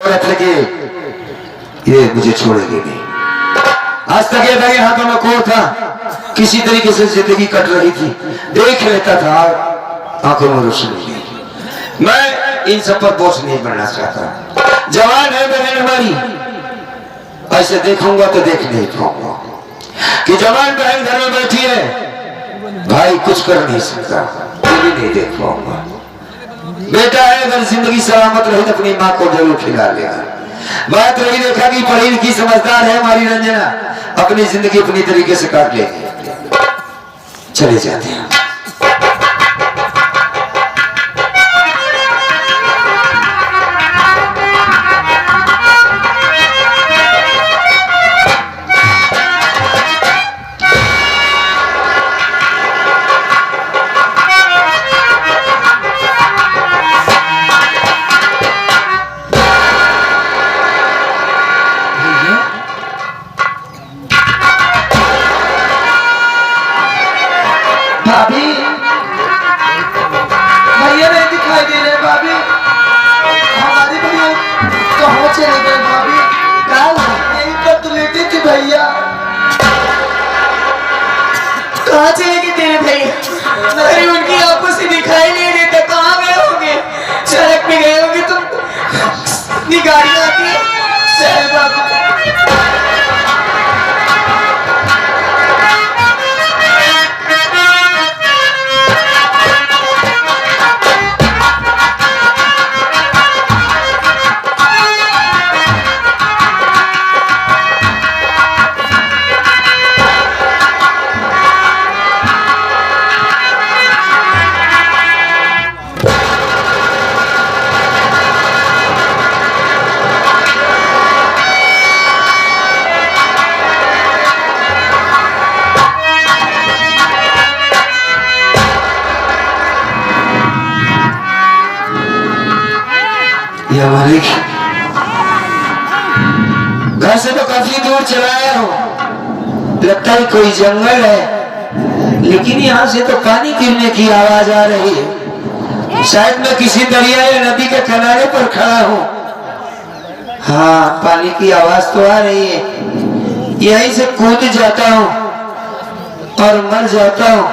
लगे ये मुझे छोड़ेगी नहीं। आज तक ये लगे हाथों में कोर था, किसी तरीके से जिंदगी कट रही थी, देख लेता था, आंखों में रोशनी नहीं। मैं इन सब पर बोझ नहीं बनना चाहता। जवान है बहन हमारी, ऐसे देखूंगा तो देख नहीं पाऊंगा कि जवान बहन घर में बैठी है, भाई कुछ कर नहीं सकता, ये भी नहीं देख पाऊंगा। बेटा है, अगर जिंदगी सलामत रही तो अपनी माँ को जरूर खिला लेगा। बात रही देखा कि पढ़ी लिखी समझदार है हमारी रंजना, अपनी जिंदगी अपनी तरीके से काट लेगी। चले जाते हैं। भाभी भैया नहीं दिखाई दे रहे। भाभी हमारी भैया कहाँ चले गए? भाभी कल यहीं पर तो लेटी थी भैया, कहाँ चले गए तेरे भैया? अरे उनकी आंखों से दिखाई नहीं देता, कहाँ गए होंगे? सड़क पे गए होंगे। तुम गाड़ी आती है चल बाबू। या मालिक, घर से तो काफी दूर चला आया हूँ, लगता है कोई जंगल है, लेकिन यहाँ से तो पानी गिरने की आवाज आ रही है। शायद मैं किसी दरिया या नदी के किनारे पर खड़ा हूँ। हाँ, पानी की आवाज तो आ रही है। यहीं से कूद जाता हूँ और मर जाता हूँ,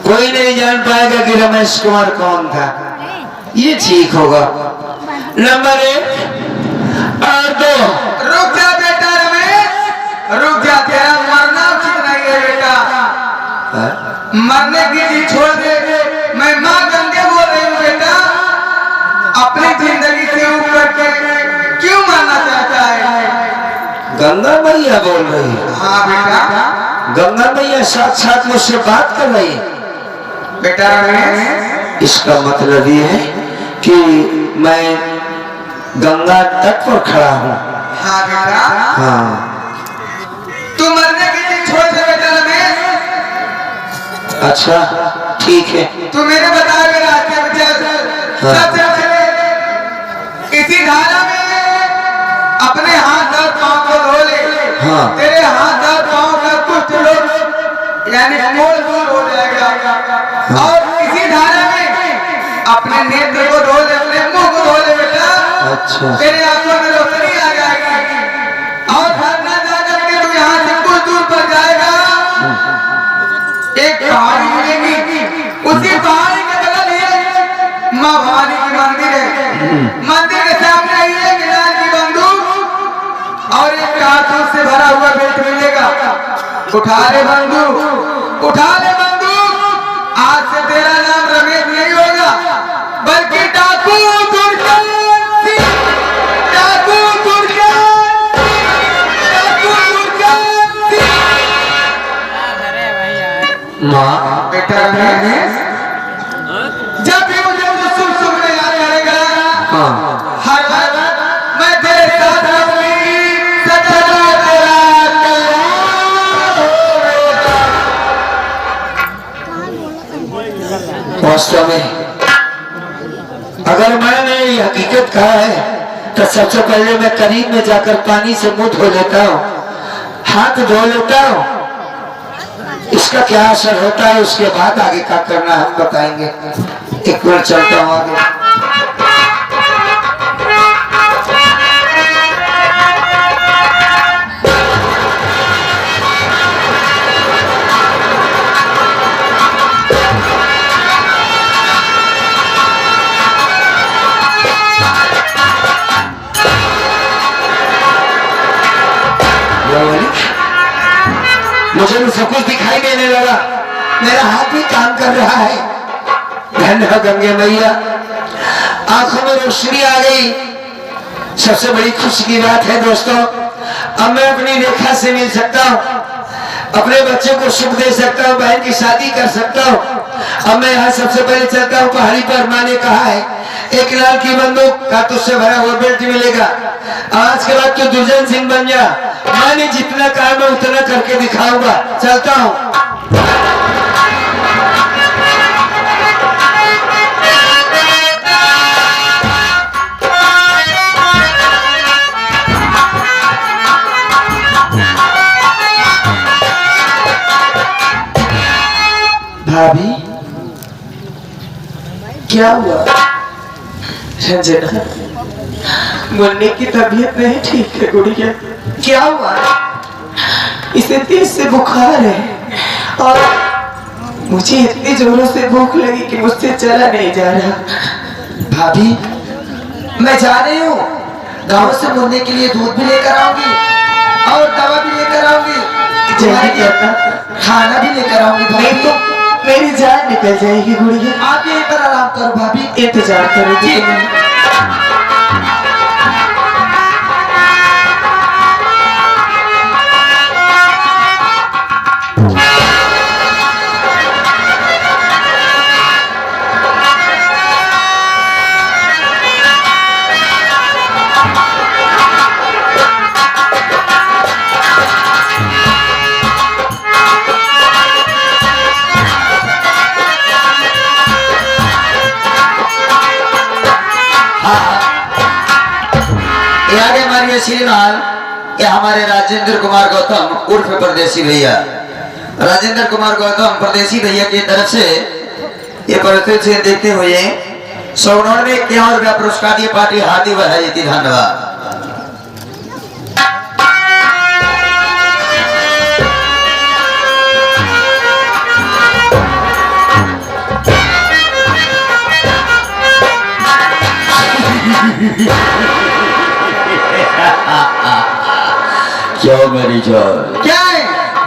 कोई नहीं जान पाएगा कि रमेश कुमार कौन था। ये ठीक होगा। नंबर 1 और 2। रुक जा बेटा रमेश, रुक जा, तेरा मरना उचित नहीं है बेटा। मरने की चीज छोड़ दे। मैं माँ गंगे बोल रही हूँ बेटा। अपनी जिंदगी से ऊपर के क्यों मरना चाहता है? गंगा मैया बोल रही है? हाँ बेटा, गंगा मैया साथ मुझसे बात कर रही है। बेटा रमेश, इसका मतलब ये है कि मैं गंगा तट पर खड़ा हूँ। हाँ बेटा, हाँ। तू मरने की चीज छोड़ दे बेटा रमेश। अच्छा ठीक है। तू मेरे बताए हुए रास्ते पर चल। हाँ। सबसे पहले इसी धारा में अपने हाथ और पाँव को धो ले। हाँ। तेरे हाथ और पाँव का कुछ लोग यानी मोल दूर हो जाएगा। हाँ। और इसी धारा में अपने नेत्र को धो ले, अपने मुंह को धो ले बेटा। अच्छा। तेरे आंखों में रोशनी आ जाएगी और घर न जा करके तू यहाँ से कुछ दूर पर जाएगा। एक पहाड़ी मिलेगी, उसी पहाड़ी के बगल ही माँ भवानी की मंदिर है। मंदिर के सामने ही एक लाल की बंदूक और एक कारतूस से भरा हुआ बेल्ट मिलेगा। उठा ले बंदूक, उठा ले बंदूक। आज से तेरा नाम रमेश नहीं होगा, बल्कि डाकू दुर्जन सिंह, डाकू दुर्जन, डाकू दुर्जन सिंह। माँ बेटा रमेश, जब भी मुझे सुन सुनने याद करेगा, हाँ। हर हर मैं तेरे साथ रहूंगी, सदा तेरा कल्याण। वास्तव में अगर मैंने ये हकीकत कहा है तो सबसे पहले मैं करीब में जाकर पानी से मुंह धो लेता हूँ, हाथ धो लेता हूँ। इसका क्या असर होता है उसके बाद आगे क्या करना हम बताएंगे। एक मिनट चलता हूँ आगे। मालिक, मुझे तो सब कुछ दिखाई देने लगा, मेरा हाथ भी काम कर रहा है। धन्य गंगे मैया, आंखों में रोशनी आ गई। सबसे बड़ी खुशी की बात है दोस्तों, अब मैं अपनी रेखा से मिल सकता हूँ, अपने बच्चे को सुख दे सकता हूँ, बहन की शादी कर सकता हूँ। अब मैं यहाँ सबसे पहले चलता हूँ पहाड़ी पर। माँ ने कहा है 1 लाल की बंदूक कारतूस से भरा हुआ बेल्ट मिलेगा, आज के बाद तो दुर्जन सिंह बन जा। माँ ने जितना कहा मैं उतना करके दिखाऊंगा। चलता हूँ। भाभी क्या हुआ? संजना, मुन्नी की तबीयत नहीं ठीक है गुड़िया। क्या हुआ? इसे तेज से बुखार है और मुझे इतनी जोरों से भूख लगी कि मुझसे चला नहीं जा रहा। भाभी मैं जा रही हूँ, गांव से मुन्ने के लिए दूध भी लेकर आऊंगी और दवा भी लेकर आऊंगी, जल्दी करना, खाना भी लेकर आऊंगी। नहीं भाभी तो मेरी जान निकल जाएगी गुड़िया। आप यहीं पर आराम करो भाभी, इंतजार करोगी। श्रीमान, ये हमारे राजेंद्र कुमार गौतम उर्फ परदेसी भैया, राजेंद्र कुमार गौतम परदेसी भैया की तरफ से ये परिस्थिति से देखते हुए 100 में 51 रुपया पुरस्कार दिए। पार्टी हार्दिक बधाई देती। धन्यवाद। क्या मेरी जान, क्या है?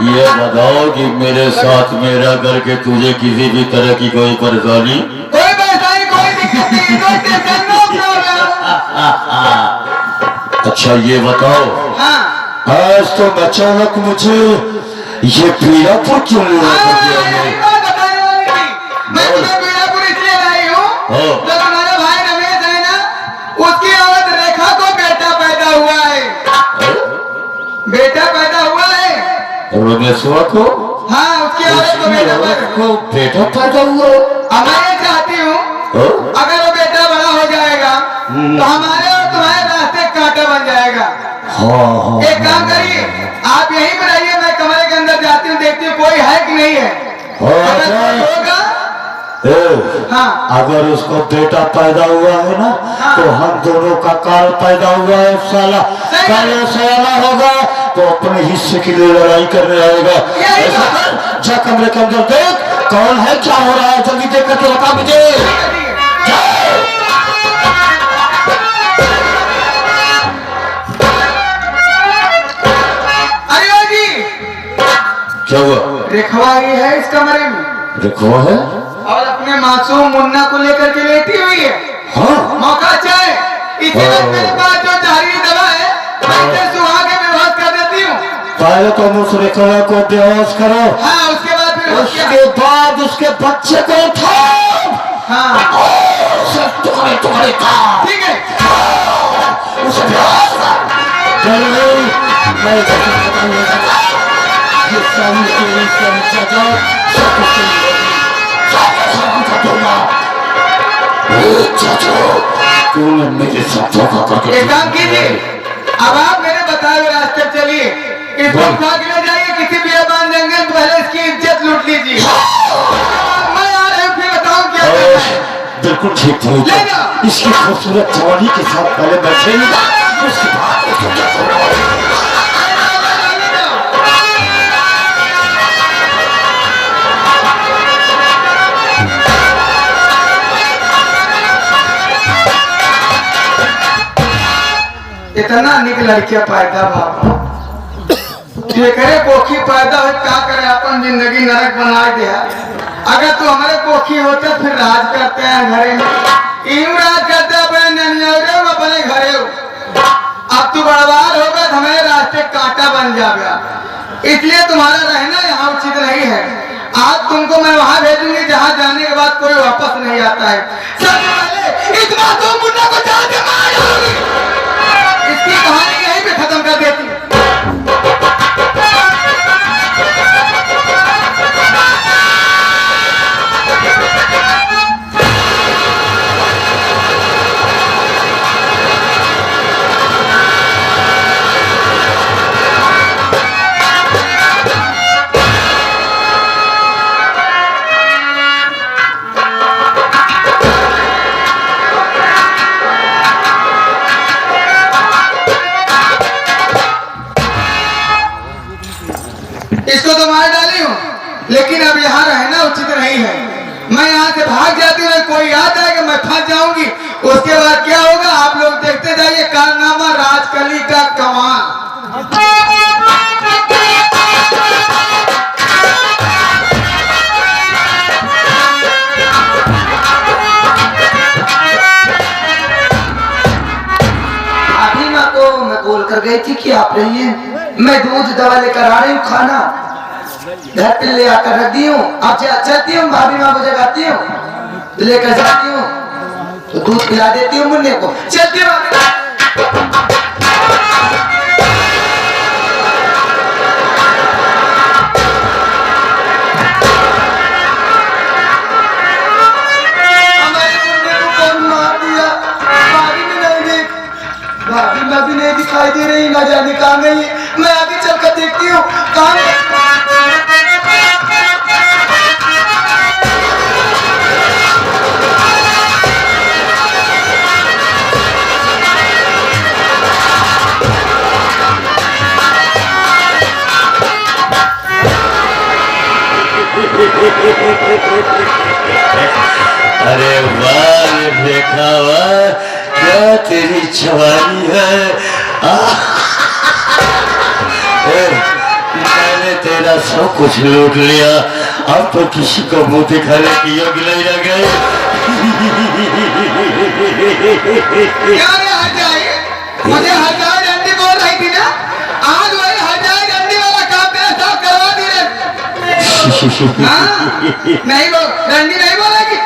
ये बताओ कि मेरे साथ मेरा करके तुझे किसी भी तरह की कोई परेशानी? कोई परेशानी, कोई दिक्कत नहीं, कोई टेंशन, नो प्रॉब्लम। अच्छा ये बताओ, हाँ आज तो अचानक मुझे ये पीड़ापुर क्यों ले हाँ, यही बात बताने वाली थी। मैं तुम्हें पीड़ापुर इसलिए लाई हूँ, हाँ। जो तुम्हारा भाई रमेश है ना, उसकी औरत रेखा को बेटा पैदा हुआ है। बेटा पैदा हुआ है। रमेशवा को? हाँ, उसकी औरत को बेटा पैदा को बेटा पैदा हुआ। अब मैं ये चाहती हूँ, अगर वो बेटा बड़ा हो जाएगा तो हमारे और तुम्हारे रास्ते कांटा बन जाएगा। हाँ। एक काम करिए, आप यहीं पर रहिए, मैं कमरे के अंदर जाती हूँ, देखती हूँ कोई है कि नहीं है। अगर कोई होगा, हाँ, अगर उसको बेटा पैदा हुआ है ना, हाँ। तो हम दोनों का काल पैदा हुआ है साला। काल साला होगा तो अपने हिस्से के लिए लड़ाई करने आएगा। ऐसा कर, जा कमरे के अंदर देख कौन है, क्या हो रहा है, जल्दी देख करके बता मुझे। अरे जी, क्या हुआ? रेखवाई है इस कमरे में देखो है और अपने मासूम मुन्ना को लेकर के लेटी हुई है। हाँ। मौका चाहे इसी वक्त मेरे पास जो जहरीली दवा है, मैं इसे सुहा के बेहोश कर देती हूँ। पहले तो उस रेखा को बेहोश करो, हाँ, उसके बाद फिर उसके बाद उसके बच्चे को उठाओ। हाँ सब तुम्हारे तुम्हारे काम। ठीक है। उसे बेहोश कर। मैं ये सारी तेरी सजा सब कुछ तूने मेरे साथ धोखा करके। एक काम कीजिए, अब आप मेरे बताए हुए रास्ते पर चलिए, इसको उठा के ले जाइए किसी बियाबान जंगल में, पहले इसकी इज्जत लूट लीजिए। मैं आ रहा हूँ, फिर बताऊँ क्या करना है। बिल्कुल ठीक है। ले जाओ। इसकी खूबसूरत जवानी के साथ पहले बैठेगा, उसके बाद उसको क्या करना है। इतना निक लड़कियां पैदा बाबा, करे कोखी पैदा हो क्या करे अपन जिंदगी नरक बना दिया। अगर तू हमारे कोखी होते फिर राज करते हैं घरे में, यूं राज करते अपने ननियोरे में अपने घरे। अब तू बड़वार हो गया, हमारे रास्ते कांटा बन जाएगा, इसलिए तुम्हारा रहना यहाँ उचित नहीं है। आज तुमको मैं वहां भेजूंगी जहाँ जाने के बाद कोई वापस नहीं आता है। सबसे पहले इस मासूम मुन्ना को जान से मार डालूंगी। इसकी कहानी यहीं पे खत्म कर देती हूँ। इसको तो मार डाली हूँ, लेकिन अब यहाँ रहना उचित नहीं है। मैं यहाँ से भाग जाती हूँ, कोई याद आएगा मैं फंस जाऊंगी। उसके बाद क्या होगा आप लोग देखते जाइए। कारनामा राजकली का कमाल। अभी माँ को मैं बोल कर गई थी कि आप रहिए, मैं दूध दवा लेकर आ रही हूँ, खाना घर पे ले आकर रख दी हूँ। अब चलती हूँ, भाभी माँ को जगाती हूँ तो लेकर जाती हूँ, तो दूध पिला देती हूँ मुन्ने को। चलती हूँ भाभी माँ भी नहीं दिखाई दे रही, ना जाने कहाँ गई है। मैं आगे चलकर देखती हूँ कहाँ अरे वाह देखा वाह, क्या तेरी जवानी है। मैंने तेरा सब कुछ लूट लिया, अब तो किसी को मुंह दिखाने की योग्य नहीं रह गए। मुझे हजार डंडी बोल रही थी ना, आज वही हजार डंडी वाला काम तेरा साफ करवा दी रे। नहीं बोल, डंडी नहीं बोलेगी।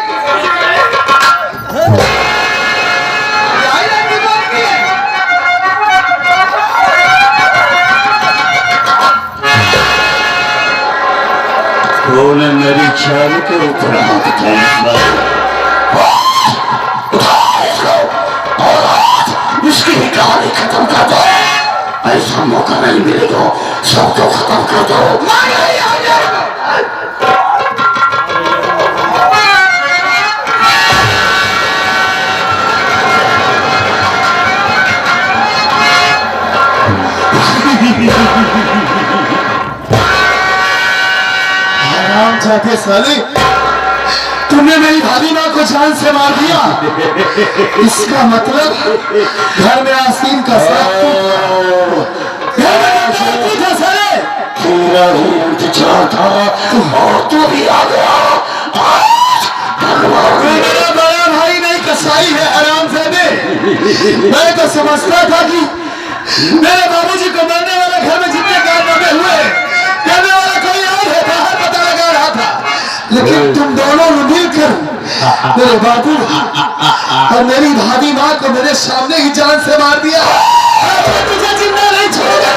कौन मेरी चाल के ऊपर हाथ इसकी ही कहानी खत्म कर दो। ऐसा मौका नहीं मिलेगा, सबको खत्म कर दो। जाते साले, तुमने मेरी भाभी माँ को जान से मार दिया। इसका मतलब घर में आसीन का पूरा ही इंतजार था और तू भी आ गया। मेरा बड़ा भाई नहीं कसाई है आराम से दे। मैं तो समझता था कि मेरे बाबूजी को मारने वाले घर में जितने कारनामे हुए करने वाला कोई और है, बाहर पता लगा रहा था। लेकिन तुम दोनों ने मिलकर मेरे बाबू और मेरी भाभी माँ को मेरे सामने ही जान से मार दिया। तुझे जिंदा नहीं छोड़ेगा।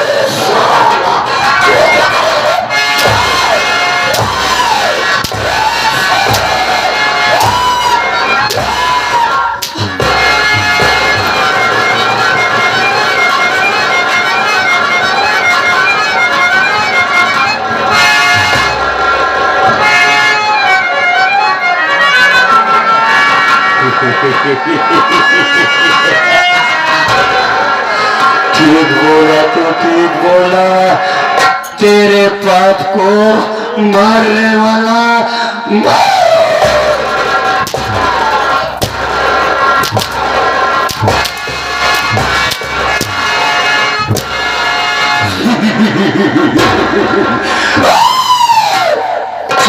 ठीक बोला तो ठीक बोला, तेरे पाप को मारने वाला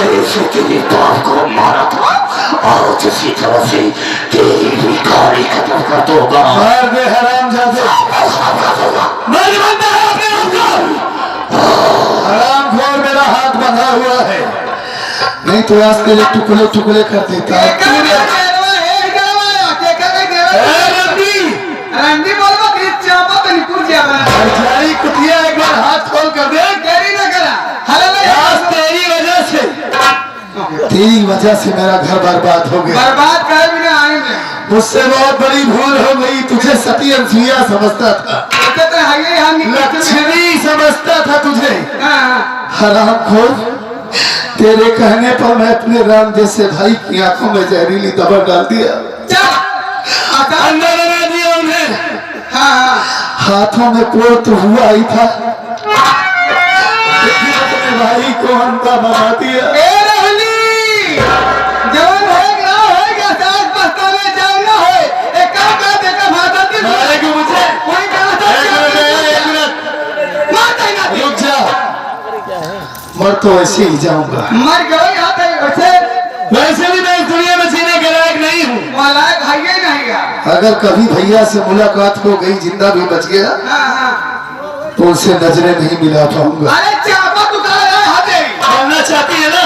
जैसे तेरे बाप को मारा था आज उसी तरह से तेरी भी गाड़ी खत्म कर दूंगा। मार दे हरामजादे, मैं बनता है अपने आप को। हरामखोर मेरा हाथ बंधा हुआ है, नहीं तो आज तेरे टुकड़े टुकड़े कर देता। रंडी बोल चापा तो निकुल जाई कुतिया, एक बार हाथ खोल कर दे। देरी न करा। आज तेरी वजह से मेरा घर बर्बाद हो गया। बर्बाद कर भी ना आएंगे। मुझसे बहुत बड़ी भूल हो गई, तुझे सती अनसुईया समझता था, लक्ष्मी समझता था तुझे। हरामखोर, तेरे कहने पर मैं अपने राम जैसे भाई की आंखों में जहरीली दवा डाल दिया, अंदर लगा दिया उन्हें। हाथों में कोट हुआ ही था, लेकिन अपने भाई को अंधा बना दिया। जवान होएगा होएगा सास पछतावे जाना है। एक काम कर दे का भाषा की मारेगी मुझे। कोई कहता एक मिनट मारता ही ना। रुक जा, मर तो ऐसे ही जाऊंगा। मर गए आता है वैसे भी मैं इस दुनिया में जीने के लायक नहीं हूँ। लायक है ही नहीं है। अगर कभी भैया से मुलाकात हो गई, जिंदा भी बच गया, तो उनसे नजरें नहीं मिला पाऊंगा। अरे चापा तू कह रहा है हाथे बोलना चाहती है ना?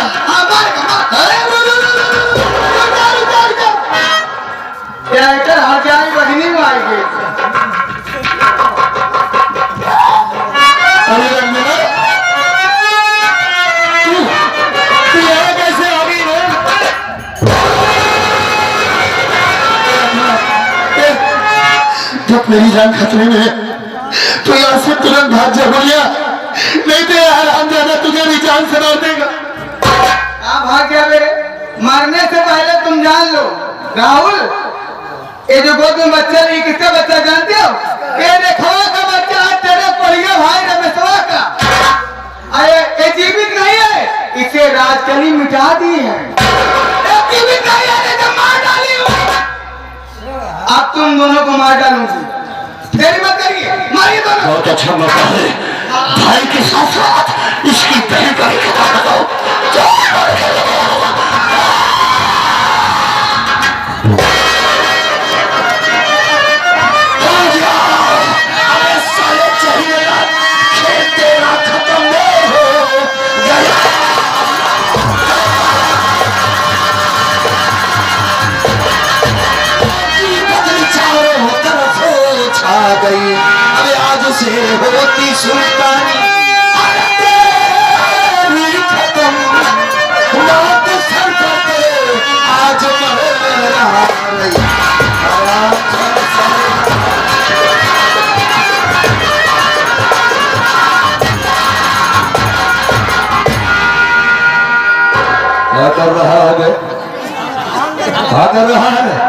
कैरेक्टर हर जाए बहिनी में आएगी। अरे रंजना, तू यहाँ कैसे आ गई रे? जब मेरी जान खतरे में है, तो यहाँ से तुरंत भाग जा भैया, नहीं तो यार हम ज्यादा तुझे भी जान से मार देगा। भाग गया मेरे, मरने से पहले तुम जान लो। राहुल, ये जो गोद में बच्चा नहीं, किसका बच्चा जानते हो? ये देखो का बच्चा है तेरे पढ़िया भाई रमेशवा का। अरे ये जीवित नहीं है, इसे राजकली मिटा दी है। जीवित नहीं है, इसे मार डाली हूँ। अब तुम दोनों को मार डालूंगी। देरी मत करिए, मारिए दोनों। बहुत अच्छा मौका है, भाई के साथ साथ इसकी बहन का भी खतरा बताओ। गई अबे आज से होती सुल्तानी खत्म मौत सर पे आज क्या कर रहा है? क्या कर रहा है?